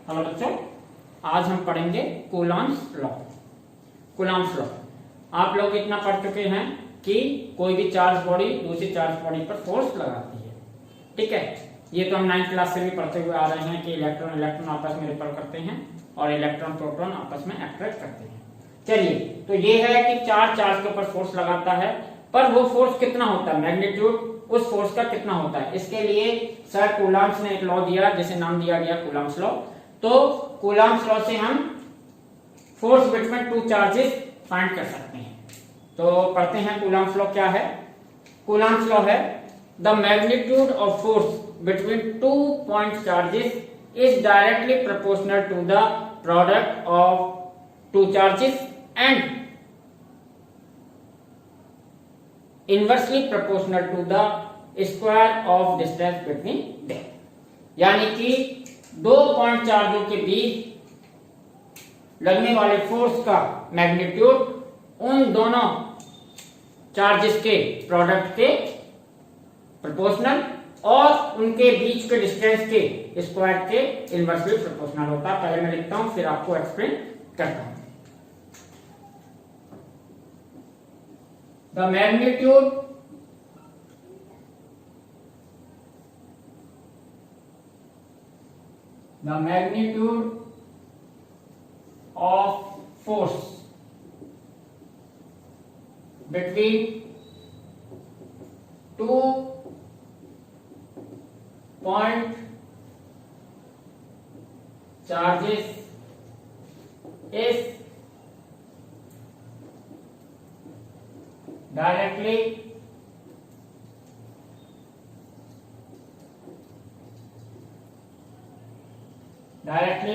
Hello बच्चों, आज हम पढ़ेंगे कूलॉम्स लॉ। कूलॉम्स लॉ आप लोग इतना पढ़ चुके हैं कि कोई भी चार्ज बॉडी दूसरी चार्ज बॉडी पर फोर्स लगाती है। ठीक है, ये तो हम 9th क्लास से भी पढ़ते हुए आ रहे हैं कि इलेक्ट्रॉन इलेक्ट्रॉन आपस में रिपेल करते हैं और इलेक्ट्रॉन प्रोटॉन आपस में अट्रैक्ट करते हैं। चलिए, तो ये है कि चार्ज के ऊपर फोर्स लगाता है, पर वो फोर्स कितना होता है, मैग्नीट्यूड उस फोर्स का कितना होता है। इसके लिए सर कूलॉम्स ने एक लॉ दिया जिसे नाम दिया गया कूलॉम्स लॉ। तो कूलॉम्स लॉ से हम force between two charges find कर सकते हैं। तो पढ़ते हैं कूलॉम्स लॉ क्या है। कूलॉम्स लॉ है the magnitude of force between two point charges is directly proportional to the product of two charges and inversely proportional to the square of distance between them. यानी कि दो point चार्जों के बीच लगने वाले force का magnitude उन दोनों चार्जेस के प्रोडक्ट के प्रोपोर्शनल और उनके बीच के डिस्टेंस के स्क्वायर के इनवर्सली प्रोपोर्शनल होता है। पहले मैं लिखता हूं फिर आपको एक्सप्लेन करता हूं। The magnitude of force between two point charges is directly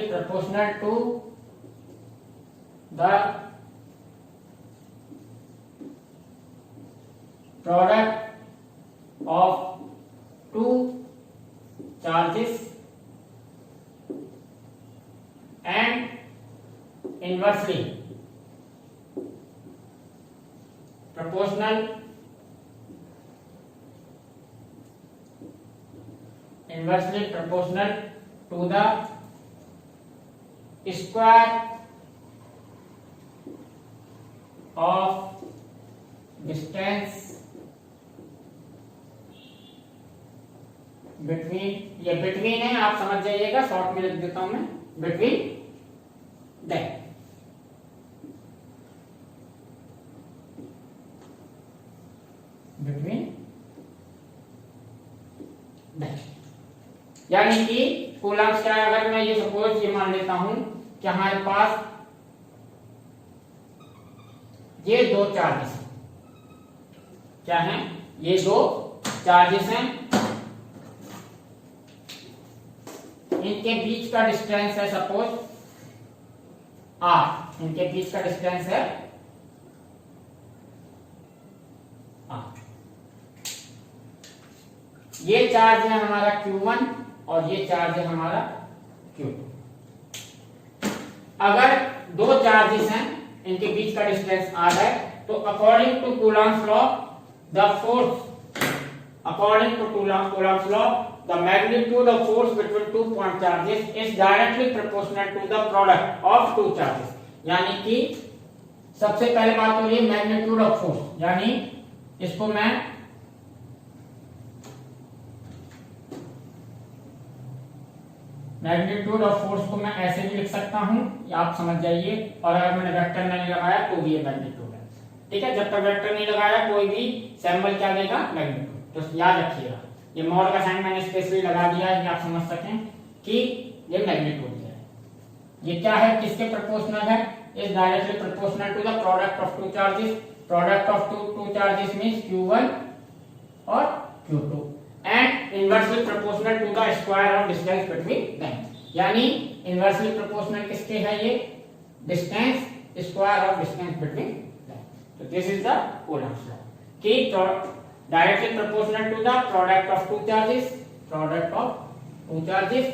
proportional to the product of two charges and inversely proportional to the square of distance between, ये between है, आप समझ जाइएगा, शॉर्ट में लिख देता हूं मैं, between them। यानी कि कूलॉम्स क्या है, अगर मैं ये सपोज ये मान लेता हूं कि हमारे पास ये दो चार्जेस हैं। क्या हैं? ये दो चार्जेस हैं, इनके बीच का डिस्टेंस है सपोज r, इनके बीच का डिस्टेंस है r। ये चार्ज है हमारा Q1 और ये चार्ज है हमारा Q2। अगर दो चार्जेस हैं, इनके बीच का डिस्टेंस r है, तो according to Coulomb's law the force, according to Coulomb's law the magnitude of force between two point charges is directly proportional to the product of two charges. यानी कि सबसे पहले बात हो रही है मैग्नीट्यूड ऑफ फोर्स, यानी इसको मैं मैग्नीट्यूड ऑफ फोर्स को मैं ऐसे भी लिख सकता हूं, आप समझ जाइए। और अगर मैंने वेक्टर नहीं लगाया तो भी ये मैग्नीट्यूड है। ठीक है, जब तक वेक्टर नहीं लगाया कोई भी सिंबल क्या देगा, मैग्नीट्यूड। तो याद रखिएगा, ये मॉड का साइन मैंने स्पेशली लगा दिया है कि आप समझ सकें कि ये मैग्नीट्यूड है। ये क्या है, किसके प्रोपोर्शनल है, is directly proportional to the product of two charges. Product of two charges means Q1 और Q2 and inversely proportional to the square of distance between them। यानी inversely proportional किसके है, ये distance square of distance between them। तो this is the Coulomb's law कि directly proportional to the product of two charges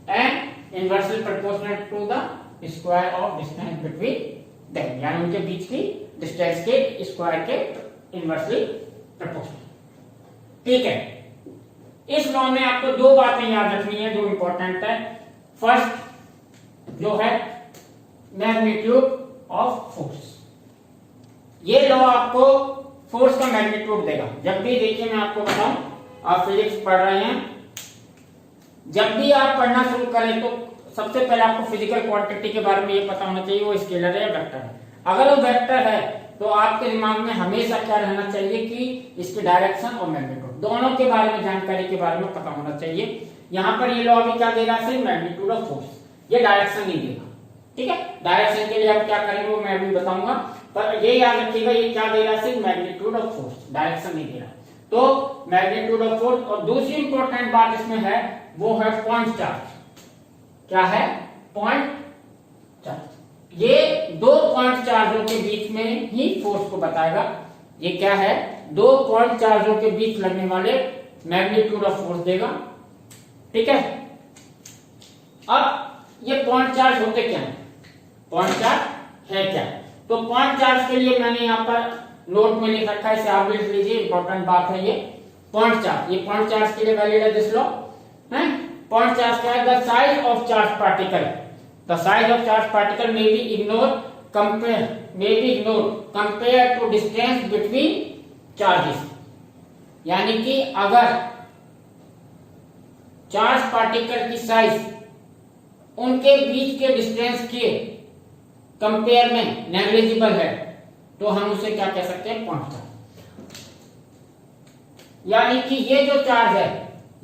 and inversely proportional to the square of distance between them। यानी उनके बीच की distance के square के inversely proportional. ठीक है, इस लॉ में आपको दो बातें याद रखनी है जो इंपॉर्टेंट है। फर्स्ट, जो है मैग्नीट्यूड ऑफ फोर्स। ये लॉ आपको फोर्स का मैग्नीट्यूड देगा। जब भी देखिए मैं आपको बताऊं, आप फिजिक्स पढ़ रहे हैं, जब भी आप पढ़ना शुरू करें तो सबसे पहले आपको फिजिकल क्वांटिटी के बारे में ये पता होना चाहिए वो स्केलर है या वेक्टर है। अगर वो वेक्टर है तो आपके दिमाग में हमेशा क्या रहना चाहिए कि इसकी डायरेक्शन और मैग्नीट्यूड दोनों के बारे में, जानकारी के बारे में पता होना चाहिए। यहाँ पर ये लॉ अभी क्या दे रहा है, मैग्नीट्यूड ऑफ फोर्स, ये डायरेक्शन नहीं देगा। ठीक है, डायरेक्शन के लिए हम क्या करेंगे वो मैं अभी बताऊंगा, पर ये याद रखिएगा ये क्या दे रहा है, सिर्फ मैग्नीट्यूड ऑफ फोर्स, डायरेक्शन नहीं दे रहा। तो मैग्नीट्यूड ऑफ फोर्स, और दूसरी इंपॉर्टेंट बात इसमें है वो है पॉइंट चार्ज। क्या है, पॉइंट चार्ज। ये दो पॉइंट चार्जों के बीच में ही फोर्स को बताएगा। ये क्या है, दो पॉइंट चार्जों के बीच लगने वाले मैग्नीट्यूड ऑफ फोर्स देगा। ठीक है, अब ये पॉइंट चार्ज होते क्या है, पॉइंट चार्ज है क्या, तो पॉइंट चार्ज के लिए मैंने यहाँ पर नोट में लिख रखा है, इसे आप भी लिख लीजिए, इंपॉर्टेंट बात है ये। पॉइंट चार्ज, ये पॉइंट चार्ज के लिए वैलिड है दिस लॉ है। पॉइंट चार्ज क्या है, the size of charge particle, the size of charge particle may be ignored compared to distance between charges। यानी कि अगर चार्ज पार्टिकल की साइज उनके बीच के डिस्टेंस के कंपेयर में नेग्लिजिबल है तो हम उसे क्या कह सकते हैं, पॉइंट चार्ज। यानी कि ये जो चार्ज है,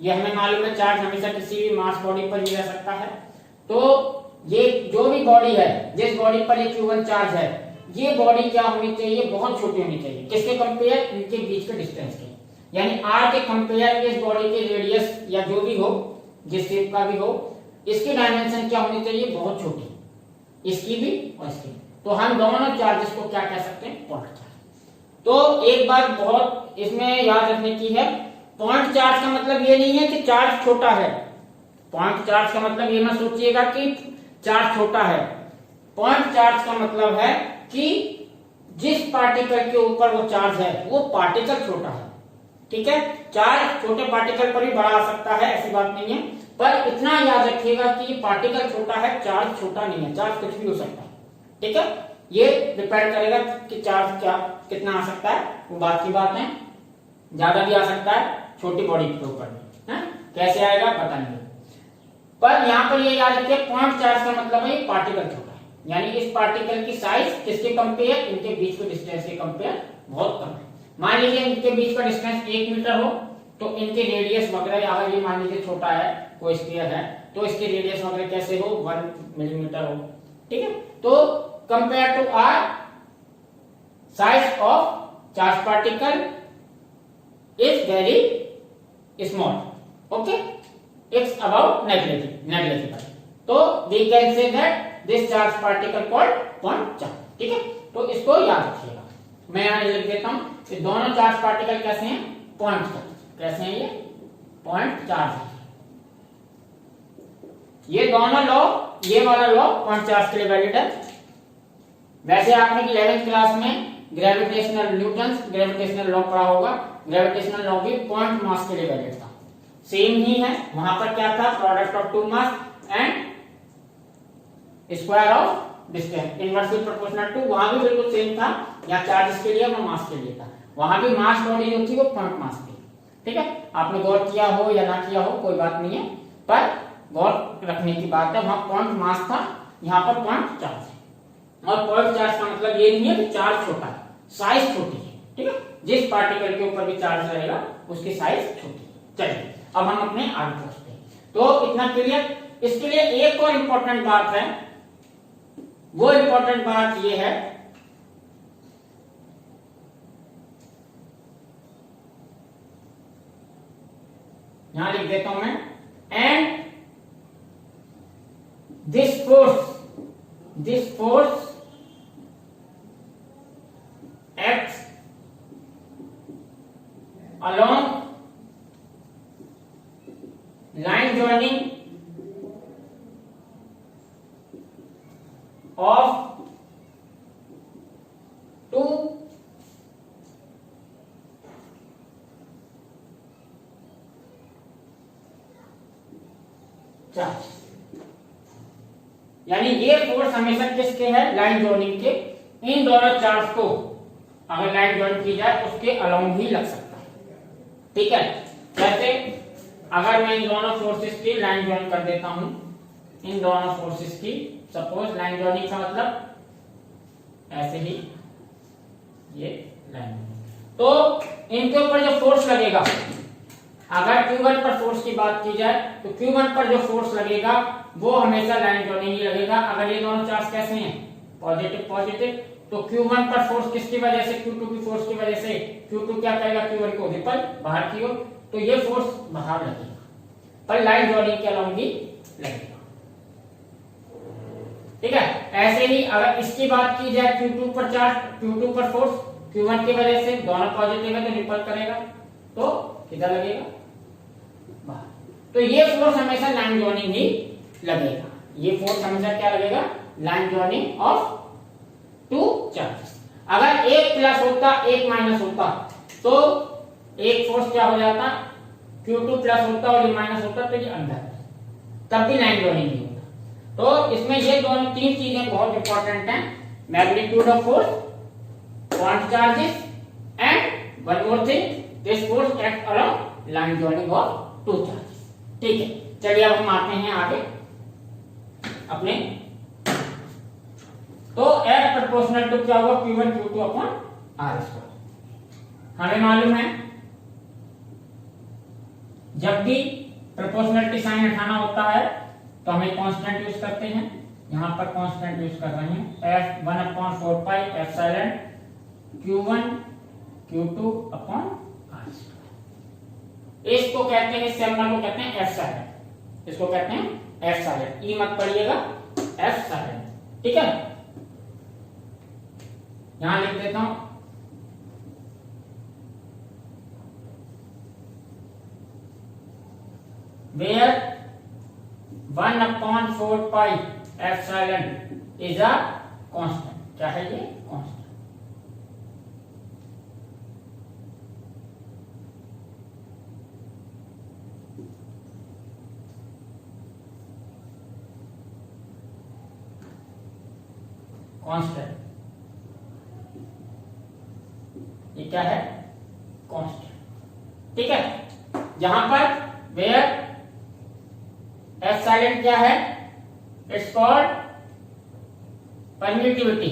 ये हमें मालूम है चार्ज हमेशा किसी भी मास बॉडी पर ही रह सकता है। तो ये जो भी बॉडी है, जिस बॉडी पर ये Q1 चार्ज है, ये बॉडी क्या होनी चाहिए, बहुत छोटी होनी चाहिए। किसके कंपेयर, इनके बीच के डिस्टेंस के, यानी r के कंपेयर इस बॉडी के रेडियस या जो भी हो, जिस शेप का भी हो, इसकी डायमेंशन क्या होनी चाहिए, बहुत छोटी, इसकी भी और इसकी भी। तो हम दोनों चार्जेस को क्या कह सकते हैं, पॉइंट चार्ज। तो एक बात बहुत इसमें याद रखने की है, पॉइंट चार्ज का मतलब ये नहीं है कि चार्ज छोटा है। पॉइंट चार्ज का मतलब ये मत सोचिएगा कि चार्ज छोटा है। पॉइंट चार्ज का मतलब है कि जिस पार्टिकल के ऊपर वो चार्ज है वो पार्टिकल छोटा है। ठीक है, चार्ज छोटे पार्टिकल पर भी बड़ा आ सकता है, ऐसी बात नहीं है, पर इतना याद रखिएगा कि पार्टिकल छोटा है, चार्ज छोटा नहीं है, चार्ज कुछ भी हो सकता है। ठीक है, ये डिपेंड करेगा कि चार्ज क्या कितना आ सकता है, वो बात की बात है। ज्यादा भी आ सकता है छोटी बॉडी के ऊपर में, कैसे आएगा पता नहीं, पर यहाँ पर ये याद रखिए पॉइंट चार्ज का मतलब है ये पार्टिकल छोटा है, यानी इस पार्टिकल की साइज किसके कंपेयर, इनके बीच के डिस्टेंस के कंपेयर बहुत कम है। मान लीजिए इनके बीच का डिस्टेंस 1 मीटर हो तो इनके रेडियस वगैरह, अगर ये मान लीजिए छोटा है, कोई स्फीयर है, तो इसकी रेडियस वगैरह कैसे हो, 1 मिलीमीटर हो। ठीक है, तो compare to our size of charge particle is very small. Okay, it's about negligible. तो we can say that this charge particle called point charge. ठीक है, तो इसको याद रखिएगा। मैं यहां लिख देता हूं कि दोनों चार्ज पार्टिकल कैसे हैं, पॉइंट चार्ज। कैसे हैं ये, पॉइंट चार्ज है। ये दोनों लॉ, ये वाला लॉ पॉइंट चार्ज के लिए वैलिड है। वैसे आपने 11th क्लास में ग्रेविटेशनल न्यूटन्स ग्रेविटेशनल लॉ पढ़ा होगा, ग्रेविटेशनल लॉ भी पॉइंट मास के लिए वैलिड था, सेम ही है। वहां पर क्या था, product of two mass and square of distance inversely proportional to, वहां भी बिल्कुल सेम था। या चार्जेस के लिए और मास के लिए था, वहां भी मास बॉडी जो थी वो पॉइंट मास थी। ठीक है, आपने गौर किया हो या ना किया हो कोई बात नहीं है, पर गौर रखने की बात है, वहां पॉइंट मास था, यहाँ पर पॉइंट चार्ज है। और पॉइंट चार्ज का मतलब ये नहीं है कि चार्ज छोटा है, साइज छोटी है। ठीक है, जिस पार्टिकल के ऊपर भी चार्ज रहेगा उसकी साइज छोटी है। चलिए अब हम अपने आगे पहुंचते हैं। तो इतना क्लियर। इसके लिए एक और इंपॉर्टेंट बात है, वो इंपॉर्टेंट बात ये है, यहां लिख देता हूं मैं, and this force acts along line joining of two charges। यानी ये फोर्स हमेशा किसके है, लाइन जॉइनिंग के। इन दोनों चार्ज को अगर लाइन जॉइन की जाए उसके अलोंग ही लग सकता है, ठीक है। जैसे अगर मैं इन दोनों फोर्सेस की लाइन जॉइन कर देता हूं, इन दोनों फोर्सेस की, सपोज लाइन जॉइनिंग का मतलब ऐसे ही ये लाइन, तो इनके ऊपर जो फोर्स लगेगा, अगर Q1 पर फोर्स की बात की जाए तो Q1 पर जो फोर्स लगेगा वो हमेशा लाइन जॉइनिंग ही लगेगा। अगर ये दोनों चार्ज कैसे हैं, पॉजिटिव पॉजिटिव, तो Q1 पर फोर्स किसकी वजह से, Q2 की फोर्स की वजह से Q2 क्या करेगा, Q1 को रिपल बाहर की ओर, तो ये फोर्स बाहर लगेगा पर लाइन जॉइनिंग के अलोंग ही लगेगा, ठीक है। ऐसे ही अगर इसकी बात की जाए Q2 पर चार्ज, Q2 पर फोर्स Q1 की वजह से, दोनों पॉजिटिव है तो रिपल करेगा, तो किधर लगेगा, बाहर। तो ये फोर्स हमेशा लाइन जॉइनिंग ही लगेगा, ये फोर्स हमेशा क्या लगेगा, line joining of two charges. अगर एक प्लस होता एक माइनस होता तो एक फोर्स क्या हो जाता, Q2 प्लस होता और ये माइनस होता तो ये अंदर, तब भी लाइन जॉइनिंग नहीं होता। तो इसमें ये दोनों तीन चीजें बहुत इंपॉर्टेंट हैं, magnitude of force, point charges, and one more thing, this force act along line joining of two charges, ठीक है। चलिए अब हम आते हैं आगे अपने, तो F प्रोपोर्शनल टू क्या होगा, Q1 Q2 upon R square. हमें मालूम है जब भी प्रोपोर्शनलिटी साइन हटाना होता है तो हम एक कांस्टेंट यूज करते हैं, यहां पर कांस्टेंट यूज कर रहे हैं F 1/4 pi epsilon Q1 Q2 upon R square. इसको कहते हैं, इस सिंबल को कहते हैं एप्सिलॉन, इसको कहते हैं एप्सिलॉन, ई मत पढ़िएगा, एप्सिलॉन, ठीक है। यहां लिख देता हूं where 1/4 pi epsilon is a constant. क्या है ये, कांस्टेंट। कांस्टेंट, ये क्या है, कांस्टेंट, ठीक है। जहां पर वेयर एप्सिलॉन क्या है, it's called permittivity,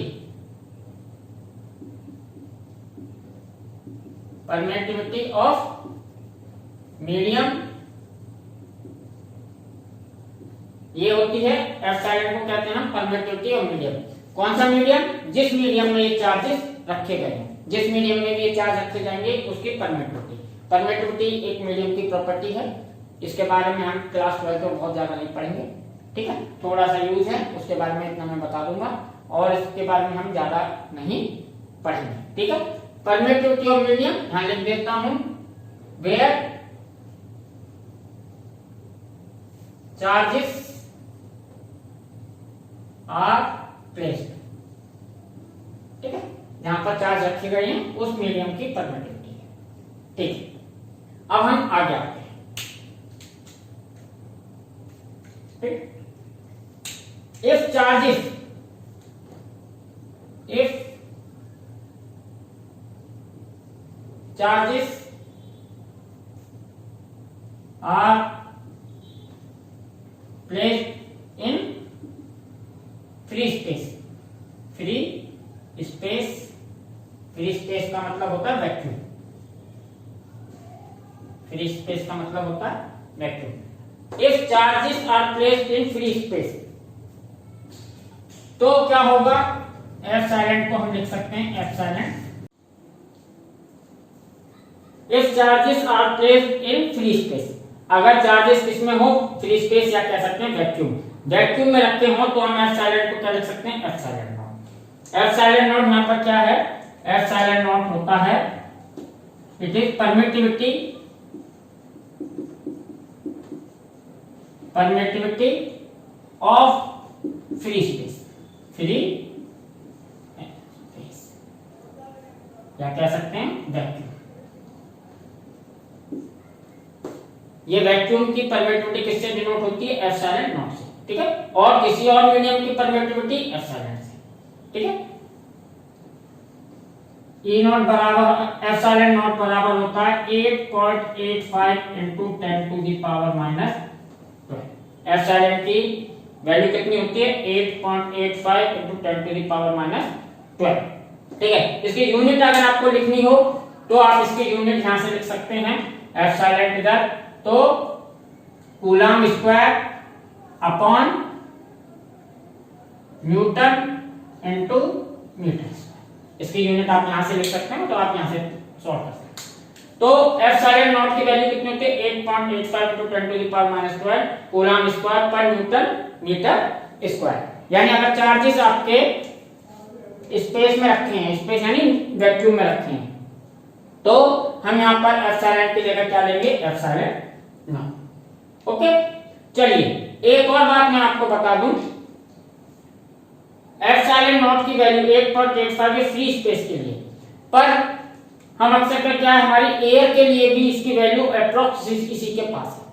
permittivity of medium, ये होती है एप्सिलॉन को कहते हैं हम परमिटिविटी ऑफ मीडियम। कौन सा मीडियम, जिस मीडियम में ये चार्जेस रखे गए हैं, जिस मीडियम में भी ये चार्ज रखे जाएंगे उसकी परमिटिविटी। परमिटिविटी एक मीडियम की प्रॉपर्टी है, इसके बारे में हम क्लास 12 में बहुत ज्यादा नहीं पढ़ेंगे, ठीक है। थोड़ा सा यूज है, उसके बारे में इतना मैं बता दूंगा और इसके बारे में हम ज्यादा नहीं पढ़ेंगे, ठीक है। परमिटिविटी ऑफ मीडियम यहां लिख देता हूं, वेयर चार्जेस आर प्लेस्ड, ठीक है। जहां पर चार्ज रखे गए हैं उस मीडियम की परमिटिविटी है, ठीक है। अब हम आगे आते हैं, if charges are placed in free space, free space का मतलब होता है वैक्यूम, फ्री स्पेस का मतलब होता है vacuum. If charges are placed in free space, तो क्या होगा, एप्सिलॉन को हम लिख सकते हैं epsilon. If charges are placed in free space, अगर चार्जेस किसमें हो, फ्री स्पेस या कह सकते हैं वैक्यूम, वैक्यूम में रखते हो तो हम एप्सिलॉन को क्या लिख सकते हैं, एप्सिलॉन नॉट। एप्सिलॉन नॉट यहाँ पर क्या है, एप्सिलॉन नॉट होता है, it is permittivity of free space, free space या कह सकते हैं वैक्यूम। ये वैक्यूम की परमिटिविटी किससे डिनोट होती है, एप्सिलॉन नॉट से। ठीक है, और किसी और मीडियम की परमिटिविटी एप्सिलॉन से, ठीक है। E नॉट बराबर एप्सिलॉन नॉट बराबर होता है 8.85 into 10 to the power minus 12। Epsilon की वैल्यू कितनी होती है 8.85 into 10 to the power minus 12, ठीक है। इसकी यूनिट अगर आपको लिखनी हो तो आप इसकी यूनिट यहां से लिख सकते हैं एप्सिलॉन इधर, तो coulomb square upon newton into metre. इसकी यूनिट आप यहां से लिख सकते हैं, तो आप यहां से सॉल्व कर सकते हैं। तो एप्सिलॉन नॉट की वैल्यू कितनी होती है 8.85 into 10 to the power minus 12 coulomb square पर न्यूटन मीटर स्क्वायर। यानी अगर चार्जेस आपके स्पेस में रखे हैं, स्पेस यानी वैक्यूम में रखे हैं, तो हम यहां पर एप्सिलॉन की जगह क्या लेंगे एप्सिलॉन नॉट। ओके, चलिए एक और बात मैं आपको बता दूं, एप्सिलॉन नॉट की वैल्यू 8.85 है फ्री स्पेस के लिए, पर हम अक्सर कर क्या है हमारी एयर के लिए भी इसकी वैल्यू अप्रोक्स इसी के पास है।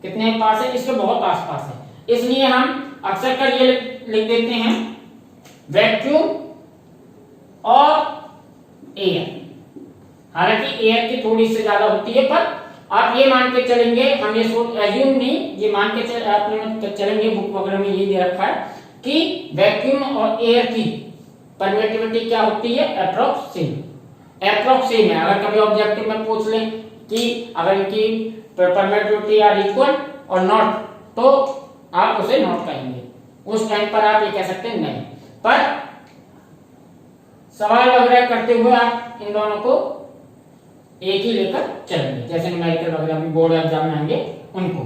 कितने पास है, इसके बहुत आसपास है, इसलिए हम अक्सर कर ये लिख देते हैं वैक्यूम और एयर। हालांकि एयर की थोड़ी सी ज्यादा होती है, पर आप ये मान के चलेंगे, हम ये एज्यूम नहीं, ये मान के चलेंगे, बुक वगैरह में ये दे रखा है कि वैक्यूम और एयर की परमिटिविटी क्या होती है अप्रोक्स सेम। अप्रोक्स सेम है, अगर कभी ऑब्जेक्टिव में पूछ लें कि अगर इनकी परमिटिविटी आर इक्वल और नॉट, तो आप उसे नॉट कहेंगे, उस टाइम पर आप ये कह सकते हैं नहीं। पर सवाल वगैरह करते हुए आप इन दोनों को एक ही लेकर चलेंगे, जैसे न्यूमेरिकल वगैरह में बोर्ड एग्जाम में आएंगे उनको।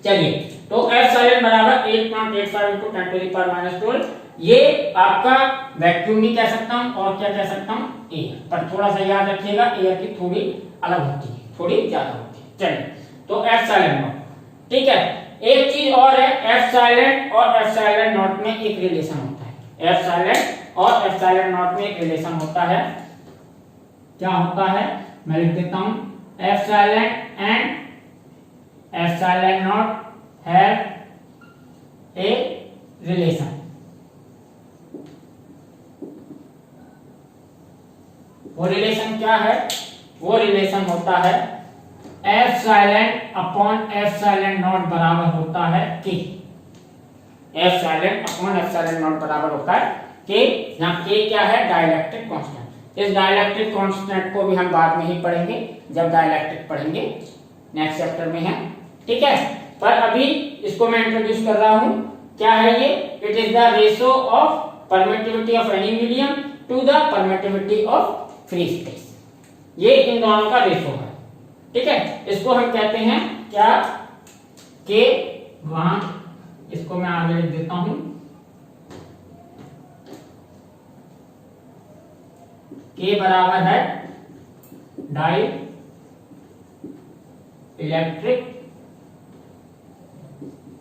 चलिए, तो एप्सिलॉन बराबर 8.85 into 10 to the power minus 12, ये आपका वैक्यूम भी कह सकता हूं और क्या कह सकता हूं एयर, पर थोड़ा सा याद रखिएगा एयर की थोड़ी अलग होती है, थोड़ी ज्यादा होती है। चलिए, तो एप्सिलॉन नॉट, ठीक है। एक चीज और है, एप्सिलॉन और एप्सिलॉन नॉट में एक रिलेशन होता है, एप्सिलॉन और एप्सिलॉन नॉट में एक रिलेशन होता है। क्या होता है, मैं लिख देता हूं, epsilon and epsilon not have a relation. वो रिलेशन क्या है, वो रिलेशन होता है एप्सिलॉन अपॉन एप्सिलॉन नॉट बराबर होता है के। एप्सिलॉन अपॉन एप्सिलॉन नॉट बराबर होता है के। यहाँ के क्या है, डाइलेक्ट्रिक कांस्टेंट। इस डाइलेक्ट्रिक कांस्टेंट को भी हम बाद में ही पढ़ेंगे, जब डाइलेक्ट्रिक पढ़ेंगे, नेक्स्ट चैप्टर में है, ठीक है। पर अभी इसको मैं इंट्रोड्यूस कर रहा हूं। क्या है ये, it is the ratio of permittivity of any medium to the permittivity of free space. ये इन दोनों का रेशियो है, ठीक है। इसको हम कहते हैं क्या, के, वहां इसको मैं आगे लिख देता हूं, के बराबर है डाई इलेक्ट्रिक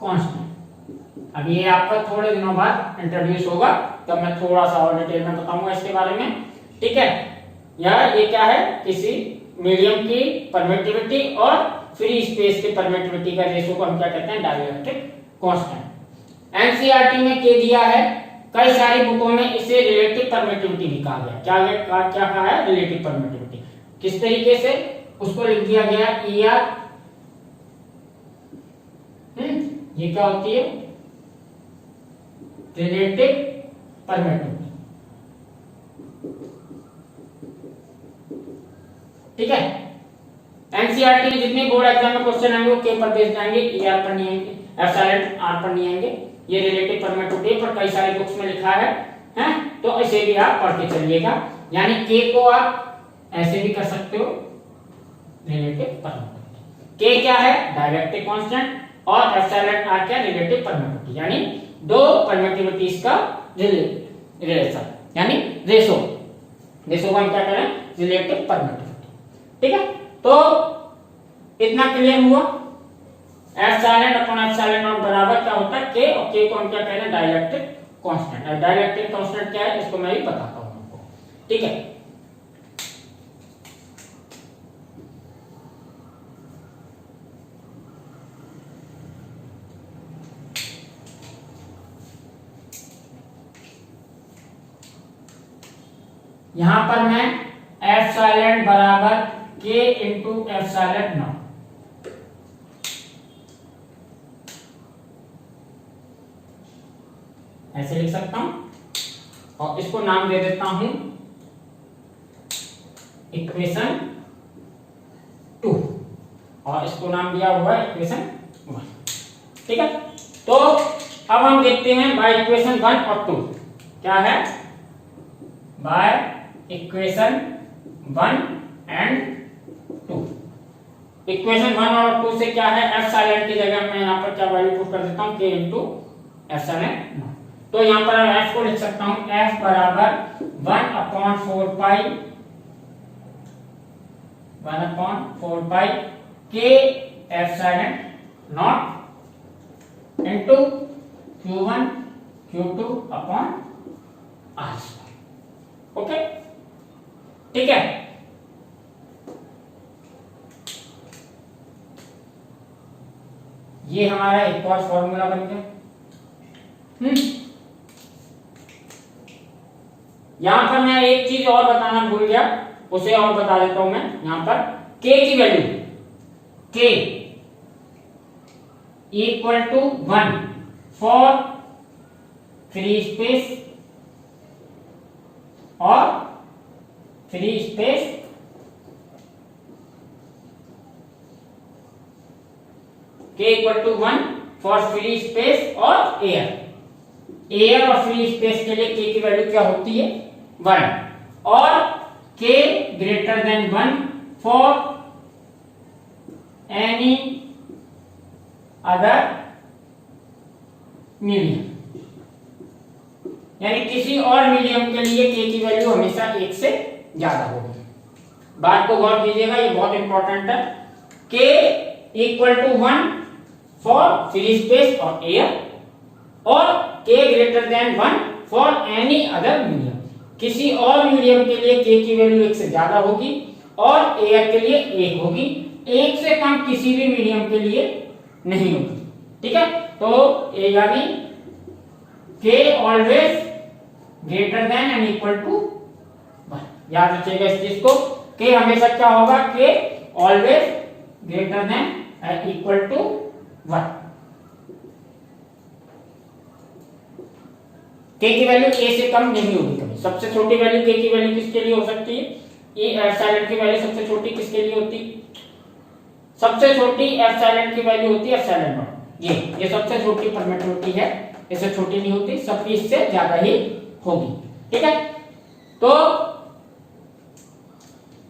कांस्टेंट। अब ये आपका थोड़े दिनों बाद इंट्रोड्यूस होगा, तब मैं थोड़ा सा और डिटेल में बताऊंगा इसके बारे में, ठीक है। या ये क्या है, किसी मीडियम की परमिटिविटी और फ्री स्पेस की परमिटिविटी का रेशियो को हम क्या कहते हैं, डाइलेक्ट्रिक कांस्टेंट। एनसीईआरटी में के दिया है, कई सारी बुकों में इसे रिलेटिव परमिटिविटी भी कहा गया। क्या कहा है, रिलेटिव परमिटिविटी। किस तरीके से उसको लिख दिया गया, ER, ये क्या होती है, रिलेटिव परमिटिविटी, ठीक है। एनसीईआरटी में जितने बोर्ड एग्जाम में क्वेश्चन आएंगे वो के पर बेस्ड आएंगे, ER पर नहीं आएंगे, एप्सिलॉन R पर नहीं आएंगे। ये रिलेटिव परमिटिविटी पर कई सारे बुक्स में लिखा है, तो इसे भी आप पढ़ के चलिएगा। यानी के को आप ऐसे भी कर सकते हो, रिलेटिव परमिटिविटी। के क्या है, डाइलेक्ट्रिक कांस्टेंट, और एप्सिलॉन R क्या, रिलेटिव परमिटिविटी, यानी दो परमिटिविटीज का रिलेशन, यानी रेशो को हम क्या करें, रिलेटिव परमिटिविटी, ठीक है। तो इतना क्लियर हुआ। एप्सिलॉन अपॉन एप्सिलॉन नॉट बराबर क्या होता है, के, और के को हम क्या कह रहे हैं, डाइलेक्ट्रिक कांस्टेंट। डाइलेक्ट्रिक कांस्टेंट क्या है, इसको मैं भी बताता हूं आपको, ठीक है। यहां पर मैं एप्सिलॉन बराबर k इंटू एप्सिलॉन नॉट, ऐसे लिख सकता हूं और इसको नाम दे देता हूं इक्वेशन 2 और इसको नाम दिया हुआ है इक्वेशन 1। ठीक है, तो अब हम देखते हैं बाय इक्वेशन 1 और 2 क्या है। बाय इक्वेशन 1 एंड 2, इक्वेशन 1 और 2 से क्या है, एप्सिलॉन की जगह मैं यहाँ पर क्या वैल्यू पुट कर देता हूँ, k इंटू एप्सिलॉन। तो यहाँ पर मैं f को लिख सकता हूँ, f बराबर 1/4 पाई k epsilon not into q1 q2 upon r। Okay, ठीक है। ये हमारा एक और फॉर्मूला बन गया। यहां पर मैं एक चीज और बताना भूल गया, उसे और बता देता हूं मैं। यहां पर k की value k equal to 1 for free space और free space k equal to 1 for free space और एयर और फ्री स्पेस के लिए k की वैल्यू क्या होती है, 1, और k greater than 1 for any other medium, यानी किसी और मीडियम के लिए k की वैल्यू हमेशा 1 से ज्यादा होगी। बात को गौर कीजिएगा, ये बहुत इंपॉर्टेंट है। k equal to 1 for free space और एयर और k greater than 1 for any other medium, किसी और मीडियम के लिए k की वैल्यू 1 से ज्यादा होगी और एयर के लिए 1 होगी, 1 से कम किसी भी मीडियम के लिए नहीं होगी। ठीक है, तो यानी k always greater than and equal to 1। याद रखिएगा इस चीज को, k हमेशा क्या होगा, k always greater than and equal to 1। k की वैल्यू a से कम नहीं होगी कभी। सबसे छोटी वैल्यू k की वैल्यू किसके लिए हो सकती है, ये एप्सिलॉन की वैल्यू सबसे छोटी किसके लिए होती है, सबसे छोटी एप्सिलॉन की वैल्यू होती है एप्सिलॉन नॉट। ये सबसे छोटी परमिट होती है, इससे छोटी नहीं होती, सबकी इससे ज्यादा ही होगी। ठीक है, तो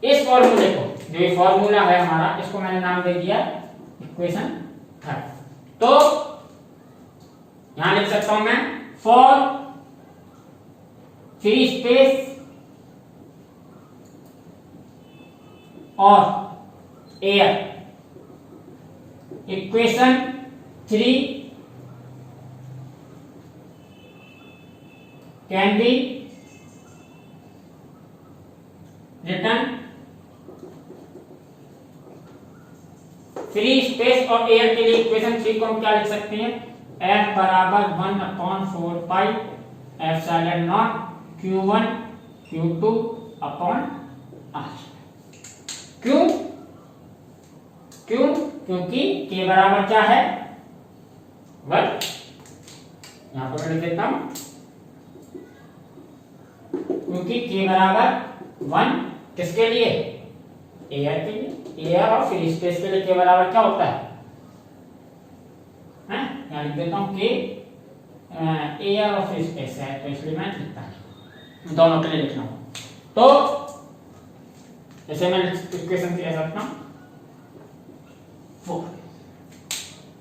इस फॉर्मूले को, जो ये फॉर्मूला है हमारा, इसको मैंने नाम दे दिया इक्वेशन 3। तो यहां लिख सकता हूं मैं, फॉर फ्री स्पेस और air equation 3 can be written, free space और एयर के लिए इक्वेशन 3 को हम क्या लिख सकते हैं, f बराबर 1/4 pi epsilon not q1 q2 upon r। क्यों? क्योंकि k बराबर क्या है, 1। यहां पर लिख देता हूं, क्योंकि k बराबर 1 किसके लिए, एयर के लिए। एयर और फ्री स्पेस के लिए k बराबर क्या होता है, यहां लिख देता हूं k एयर और फ्री स्पेस है, तो इसलिए मैं लिखता हूं, दोनों के लिए लिखना हो। तो जैसे मैं इक्वेशन कह सकता हूं 4,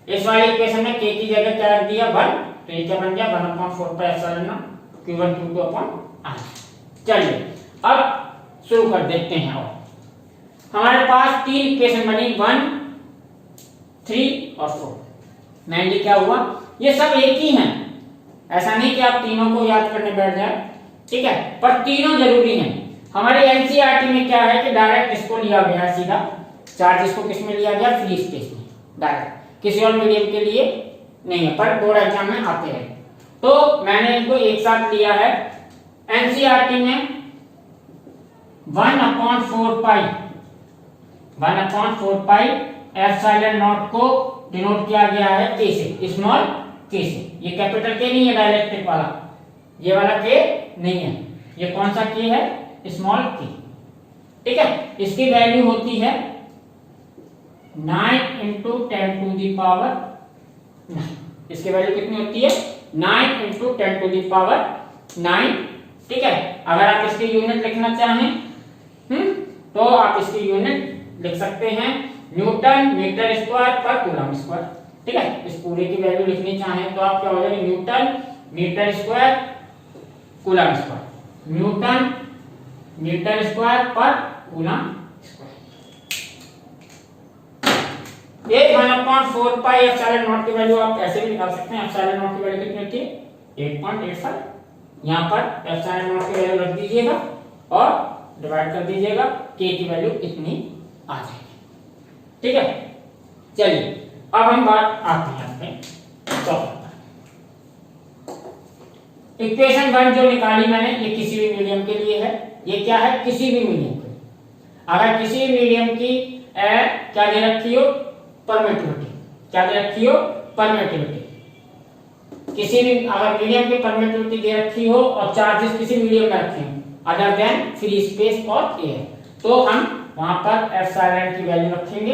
इस वाली इक्वेशन में k की जगह क्या रख दिया, 1, तो ये क्या बन गया, 1/4 pi epsilon not q1 q2 upon r। चलिए अब शुरू कर देखते हैं। और हमारे पास 3 इक्वेशन बनी, 1, 3 और 4। मेनली क्या हुआ, ये सब एक ही हैं, ऐसा नहीं कि आप तीनों को याद करने बैठ जाए, ठीक है, पर तीनों जरूरी हैं। हमारे एनसीईआरटी में क्या है कि डायरेक्ट इसको लिया गया है, सीधा चार्ज इसको किस में लिया गया, फ्री स्पेस में, डायरेक्ट, किसी और मीडियम के लिए नहीं है, पर बोर्ड एग्जाम में आते हैं। तो मैंने इनको एक साथ लिया है। एनसीईआरटी में 1/4 पाई एप्सिलॉन नॉट को डिनोट किया गया है के से, स्मॉल के से। ये कैपिटल के नहीं है डाइलेक्ट्रिक वाला, ये वाला के नहीं है, ये कौन सा के है, स्मॉल के। ठीक है, इसकी वैल्यू होती है 9 × 10⁹। इसकी वैल्यू कितनी होती है, 9 × 10⁹। ठीक है, अगर आप इसकी यूनिट लिखना चाहें तो आप इसकी यूनिट लिख सकते हैं न्यूटन मीटर स्क्वायर पर कूलम स्क्वायर। ठीक है, इस पूरे की वैल्यू लिखनी चाहें तो आप क्या हो जाएगी, newton metre square coulomb square, newton metre square पर coulomb square. 1/4 pi epsilon nought की वैल्यू आप ऐसे भी निकाल सकते हैं। एप्सिलॉन नॉट की वैल्यू कितनी होती है, 8.85। यहाँ पर एप्सिलॉन नॉट की वैल्यू रख दीजिएगा और डिवाइड कर दीजिएगा, के की वैल्यू इतनी आ जाएगी। ठीक है, चलिए अब हम बात आते हैं इक्वेशन 1 जो निकाली मैंने, ये किसी भी मीडियम के लिए है। ये क्या है, किसी भी मीडियम के लिए। अगर किसी भी मीडियम की क्या दे रखी हो, परमिटिविटी, क्या दे रखी हो, परमिटिविटी। किसी भी अगर मीडियम की परमिटिविटी दे रखी हो और चार्जेस किसी मीडियम में रखे हो अदर देन फ्री स्पेस और एयर, तो हम वहां पर एप्सिलॉन की वैल्यू रखेंगे,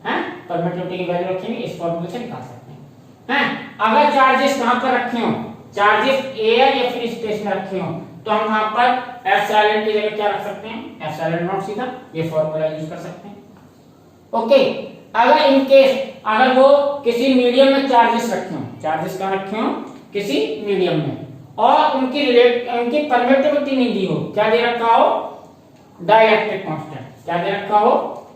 हैं, परमिटिविटी की वैल्यू रखेंगे, इस फॉर्मूले से निकाल सकते हैं। अगर चार्जेस कहां पर रखे हो, चार्जेस एयर या फ्री स्पेस में रखे हो, तो हम वहां पर एप्सिलॉन की जगह क्या रख सकते हैं, एप्सिलॉन नॉट, सीधा ये फॉर्मूला यूज कर सकते हैं। ओके, अगर इन केस अगर वो किसी मीडियम में चार्जेस रखे हो, चार्जेस कहां रखे हो, किसी मीडियम में, और उनकी परमिटिविटी नहीं दी हो, क्या दे रखा हो, डाइलेक्ट्रिक कांस्टेंट, क्या दे रखा हो,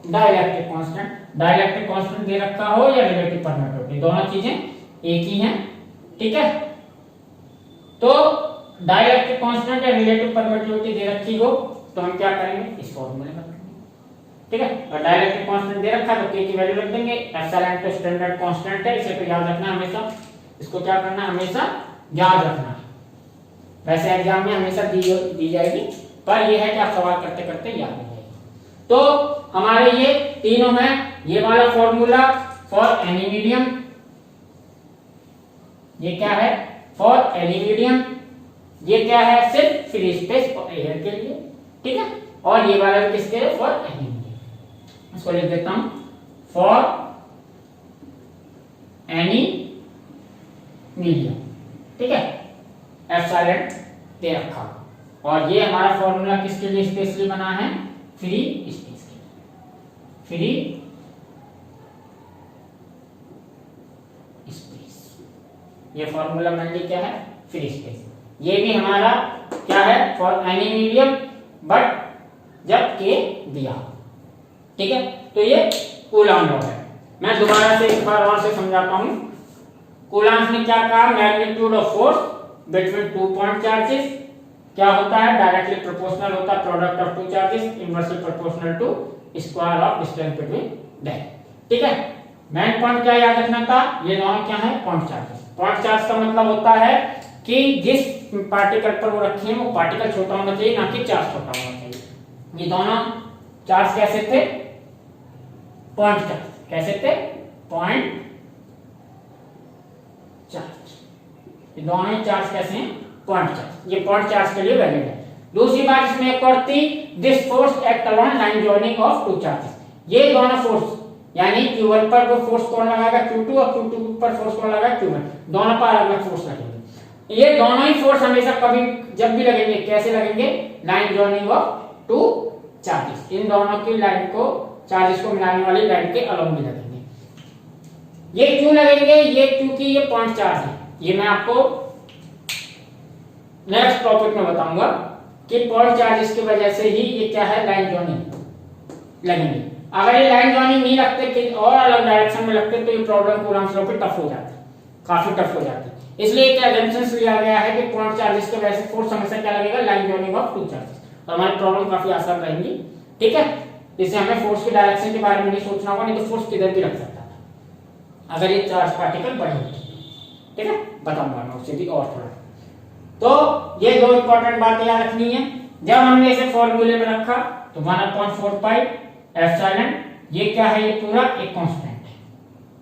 डाइलेक्ट्रिक कांस्टेंट, डाइलेक्ट्रिक कांस्टेंट दे रखा हो या रिलेटिव परमिटिविटी, दोनों चीजें एक ही हैं। ठीक है, तो डाइलेक्ट्रिक कांस्टेंट या रिलेटिव परमिटिविटी दे रखी हो तो हम क्या करेंगे, इस फॉर्मूले में रखेंगे। ठीक है, और डाइलेक्ट्रिक कांस्टेंट दे रखा तो के की वैल्यू रख देंगे। एप्सिलॉन तो स्टैंडर्ड कांस्टेंट है, इसे तो याद रखना है हमेशा, इसको क्या करना है, हमेशा याद रखना है। वैसे एग्जाम में हमेशा दी जाएगी, पर यह है कि आप सवाल करते करते याद हो जाएगी। तो हमारे ये तीनों हैं, ये वाला फॉर्मूला फॉर एनी मीडियम, ये क्या है, फॉर एनी मीडियम, ये क्या है, सिर्फ फ्री स्पेस और एयर के लिए। ठीक है, और ये वाला किसके लिए, फॉर एनी मीडियम। इसको लिख देता हूं, फॉर एनी मीडियम। ठीक है, एप्सिलॉन दे रखा, और ये हमारा फॉर्मूला किसके लिए स्पेशली बना है, फ्री स्पेस के लिए, फ्री स्पेस। ये फॉर्मूला मान ली क्या है, फ्री स्पेस। ये भी हमारा क्या है, फॉर एनी मीडियम, बट जब के दिया। ठीक है, तो ये कूलॉम लॉ है। मैं दोबारा से एक बार और से समझाता हूं। कूलॉम ने क्या कहा, magnitude of force between 2 point charges क्या होता है, डायरेक्टली प्रोपोर्शनल होता है product of 2 charges inversely proportional to square of distance between them. ठीक है, मेन पॉइंट क्या याद रखना था, ये दोनों क्या है, पॉइंट चार्जेस। पॉइंट चार्ज का मतलब होता है कि जिस पार्टिकल पर वो रखे हैं वो पार्टिकल छोटा होना चाहिए, ना कि चार्ज छोटा होना चाहिए। ये दोनों चार्ज कैसे थे, पॉइंट चार्ज, कैसे थे, पॉइंट चार्ज। ये दोनों चार्ज कैसे हैं, पॉइंट चार्ज। ये पॉइंट चार्ज के लिए वैलिड है। दूसरी बात इसमें एक और थी, this force act alone line joining of 2 charges. ये दोनों फोर्स यानी Q1 पर वो फोर्स कौन लगाएगा, Q2, और Q2 पर फोर्स कौन लगाएगा, Q1। दोनों पर अलग अलग फोर्स लगेंगे। ये दोनों ही फोर्स हमेशा कभी जब भी लगेंगे कैसे लगेंगे, लाइन जॉइनिंग ऑफ 2 चार्जेस। इन दोनों की लाइन को, चार्जेस को मिलाने वाली लाइन के अलॉन्ग में लगेंगे। ये क्यों लगेंगे, ये क्योंकि ये पॉइंट चार्ज है। ये मैं आपको नेक्स्ट टॉपिक में बताऊंगा कि पॉइंट चार्जेस की वजह से ही ये क्या है, लाइन जॉइनिंग लगेंगे। अगर ये लाइन जॉइनिंग नहीं लगते कि और अलग डायरेक्शन में लगते तो ये प्रॉब्लम कूलॉम्स लॉ पे टफ हो जाती, काफी टफ हो जाती। इसलिए क्या एग्जाम्पशंस लिया गया है कि पॉइंट चार्जेस की वजह से फोर्स हमेशा क्या लगेगा, लाइन जॉइनिंग ऑफ 2 चार्जेस। तो हमारी प्रॉब्लम काफी आसान रहेगी। ठीक है, इससे हमें फोर्स की डायरेक्शन के बारे में नहीं सोचना होगा, नहीं तो फोर्स किधर भी लग सकता था अगर ये चार्ज पार्टिकल बड़े होते। ठीक है, बताऊंगा मैं उससे भी और थोड़ा। तो ये 2 इंपॉर्टेंट बातें याद रखनी है जब हमने इसे फॉर्मूले में रखा तो 1/4 पाई एप्सिलॉन, ये क्या है, ये पूरा एक कांस्टेंट है,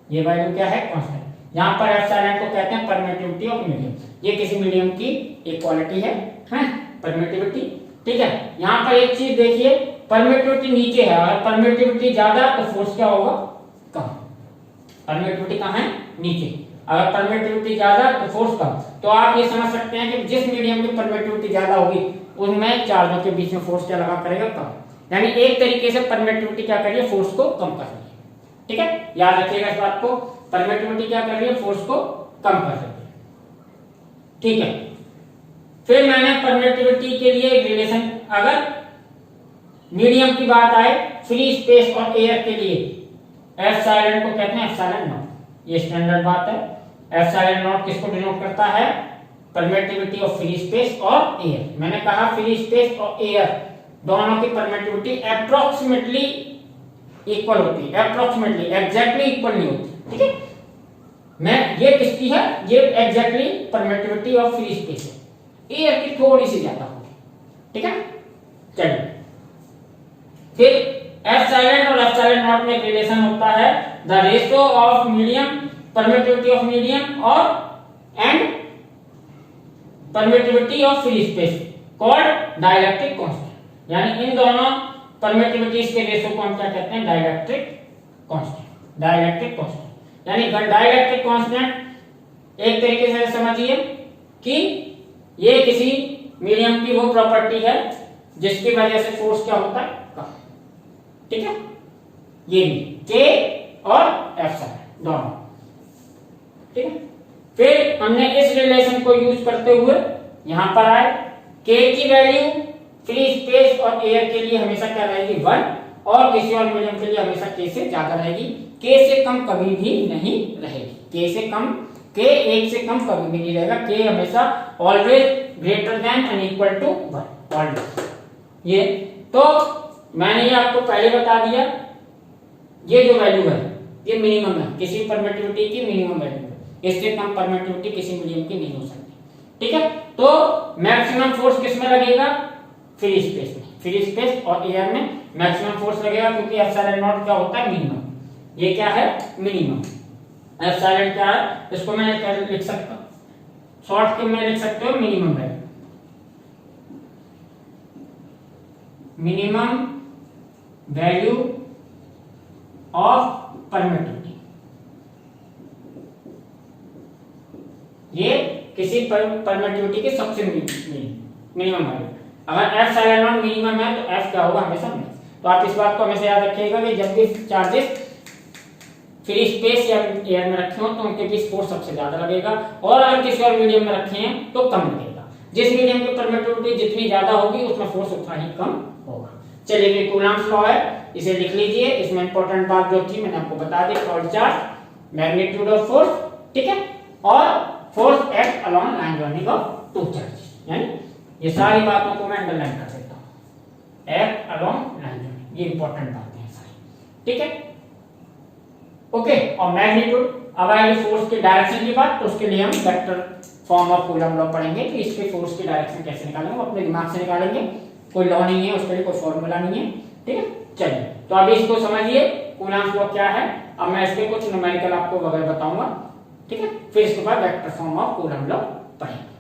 ये वैल्यू क्या है, कांस्टेंट। यहाँ पर एप्सिलॉन को कहते हैं परमिटिविटी ऑफ मीडियम, ये किसी मीडियम की इक्वालिटी है परमिटिविटी, ठीक है। यहाँ पर एक चीज देखिए, परमिटिविटी नीचे है, अगर परमिटिविटी ज्यादा तो फोर्स क्या होगा, कम। परमिटिविटी कहाँ है, नीचे, अगर परमिटिविटी ज्यादा तो फोर्स कम। तो आप ये समझ सकते हैं कि जिस मीडियम की परमिटिविटी ज्यादा होगी उनमें चार्जों के बीच में फोर्स क्या लगा करेगा, कम। यानी एक तरीके से परमिटिविटी क्या कर रही है, फोर्स को कम कर रही है, ठीक है। याद रखिएगा इस बात को, परमिटिविटी क्या कर रही है, फोर्स को कम कर रही है, ठीक है। फिर मैंने परमिटिविटी के लिए एक रिलेशन, अगर मीडियम की बात आए फ्री स्पेस और एयर के लिए एप्सिलॉन को कहते हैं एप्सिलॉन नॉट, ये स्टैंडर्ड बात है। एप्सिलॉन नॉट किसको डिनोट करता है, परमिटिविटी ऑफ फ्री स्पेस और एयर। मैंने कहा फ्री स्पेस और एयर दोनों की परमिटिविटी अप्रोक्सीमेटली इक्वल होती है, अप्रोक्सीमेटली, एग्जैक्टली इक्वल नहीं होती, ठीक है। मैं ये किसकी है, ये exactly permittivity of free space है, एयर की थोड़ी सी ज्यादा होगी, ठीक है। चलिए फिर एप्सिलॉन और एप्सिलॉन नॉट में रिलेशन होता है the ratio of medium, permittivity of medium और and permittivity of free space called dielectric constant. यानी इन दोनों परमिटिविटीज के रेशियो को हम क्या कहते हैं, डाइलेक्ट्रिक कांस्टेंट, डाइलेक्ट्रिक कांस्टेंट। यानी डाइलेक्ट्रिक कांस्टेंट एक तरीके से समझिए कि ये किसी मीडियम की वो प्रॉपर्टी है जिसकी वजह से फोर्स क्या होता है, कम, ठीक है। ये भी के और एप्सिलॉन दोनों, ठीक है। फिर हमने इस रिलेशन को यूज करते हुए यहां पर आए, के की वैल्यू फ्री स्पेस और एयर के लिए हमेशा क्या रहेगी, 1, और किसी और मीडियम के लिए हमेशा के से ज्यादा रहेगी, के से कम कभी भी नहीं रहेगी, के से कम, के 1 से कम कभी भी नहीं रहेगा, के हमेशा always greater than and equal to 1, always. ये तो मैंने ये आपको पहले बता दिया, ये जो वैल्यू है ये मिनिमम है, किसी परमिटिविटी की मिनिमम वैल्यू है, इससे कम परमिटिविटी किसी मीडियम की नहीं हो सकती, ठीक है। तो मैक्सिमम फोर्स किस में लगेगा, फ्री स्पेस में, फ्री स्पेस और एयर में मैक्सिमम फोर्स लगेगा, क्योंकि एप्सिलॉन नॉट क्या होता है, मिनिमम, ये क्या है, मिनिमम। एप्सिलॉन क्या है, इसको मैं क्या लिख सकता हूं, शॉर्ट में लिख सकते हो minimum value, minimum value of permittivity. ये किसी परमिटिविटी की सबसे मिनिमम वैल्यू। अगर एप्सिलॉन नॉट मिनिमम है तो एफ क्या होगा, हमेशा मैक्स। तो आप इस बात को हमेशा याद रखिएगा कि जब भी चार्जेस फ्री स्पेस या एयर में रखे हो तो उनके बीच फोर्स सबसे ज्यादा लगेगा, और अगर किसी और मीडियम में रखे हैं तो कम लगेगा। जिस मीडियम की परमिटिविटी जितनी ज्यादा होगी उसमें फोर्स उतना ही कम होगा। चलिए ये कूलम्ब्स लॉ है, इसे लिख लीजिए। इसमें इंपॉर्टेंट बात जो थी मैंने आपको बता दी, for charge magnitude of force, ठीक है, और force act along line joining of two charges. यानी ये सारी बातों को मैं अंडरलाइन कर देता हूं, एक्ट अलोंग लाइन जॉइनिंग, ये इंपॉर्टेंट बातें हैं सारी, ठीक है, ओके। और मैग्नीट्यूड, अब आएगी फोर्स की डायरेक्शन की बात, तो उसके लिए हम vector form of coulomb law पढ़ेंगे कि इसके फोर्स की डायरेक्शन कैसे निकालेंगे, वो अपने दिमाग से निकालेंगे, कोई लॉ नहीं है, उसके लिए कोई फॉर्मूला नहीं है, ठीक है। चलिए तो अभी इसको समझिए कूलम्ब लॉ क्या है। अब मैं इसके कुछ न्यूमेरिकल आपको वगैरह बताऊंगा, ठीक है, फिर इसके बाद vector form of coulomb law पढ़ेंगे।